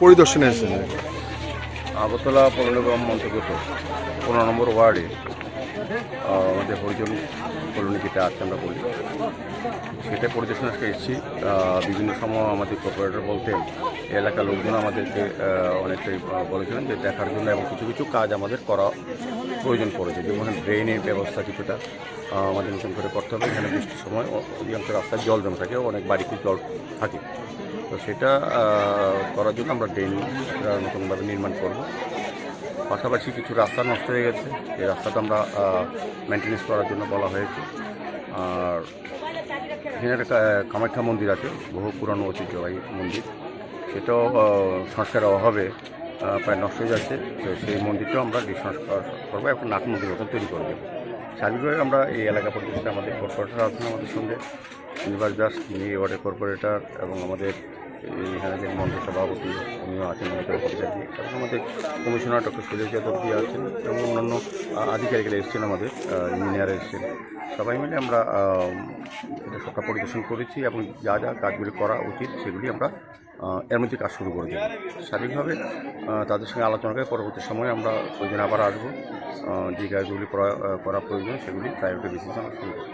পরিদর্শনে এসেছেন আগরতলা পৌরনিগম অন্তর্গত 15 নম্বর ওয়ার্ডে আমাদের হরিজন কলোনি যেটা আছে আমরা বলি, সেটা পরিদর্শনে আজকে এসেছি। বিভিন্ন সময় আমাদের কর্পোরেটর বলতেন, এলাকার লোকজন আমাদেরকে অনেকটাই বলেছিলেন যে দেখার জন্য, এবং কিছু কিছু কাজ আমাদের করা প্রয়োজন পড়েছে, যেমন ড্রেনের ব্যবস্থা কিছুটা আমাদের নতুন করে করতে হবে। এখানে বৃষ্টির সময় অধিকাংশ রাস্তায় জল জমে থাকে, অনেক বাড়িতে জল থাকে, তো সেটা করার জন্য আমরা ড্রেন নতুনভাবে নির্মাণ করব। পাশাপাশি কিছু রাস্তা নষ্ট হয়ে গেছে, এই রাস্তাটা আমরা মেনটেন্যান্স করার জন্য বলা হয়েছে। আর এখানে একটা কামাখ্যা মন্দির আছে, বহু পুরানো ঐতিহ্যবাহী মন্দির, সেটাও সংস্কারের অভাবে প্রায় নষ্ট হয়ে যাচ্ছে, তো সেই মন্দিরটাও আমরা সংস্কার করবো, একটা নাট মন্দির মতন তৈরি করবো। সার্বিকভাবে আমরা এই এলাকা পরিদর্শনে আমাদের কর্পোরেটর আছেন আমাদের সঙ্গে, নিবাস দাস তিনি ওয়ার্ডের কর্পোরেটর, এবং আমাদের এখানে যে মন্দির সভাপতি উনিও আছেন, এবং আমাদের কমিশনার ডক্টর সুরেশ যাদব দিয়ে আছেন, এবং অন্যান্য আধিকারিকরা এসেছেন, আমাদের ইঞ্জিনিয়ার এসেছেন। সবাই মিলে আমরা সবটা পরিদর্শন করেছি, এবং যা যা কাজগুলি করা উচিত সেগুলি আমরা এর মধ্যে কাজ শুরু করে দেব। স্বাভাবিকভাবে তাদের সঙ্গে আলোচনা করে পরবর্তী সময়ে আমরা প্রয়োজন আবার আসবো, যে কাজগুলি করা প্রয়োজন সেগুলি প্রায়োরিটি বেসিসে আমরা শুরু করব।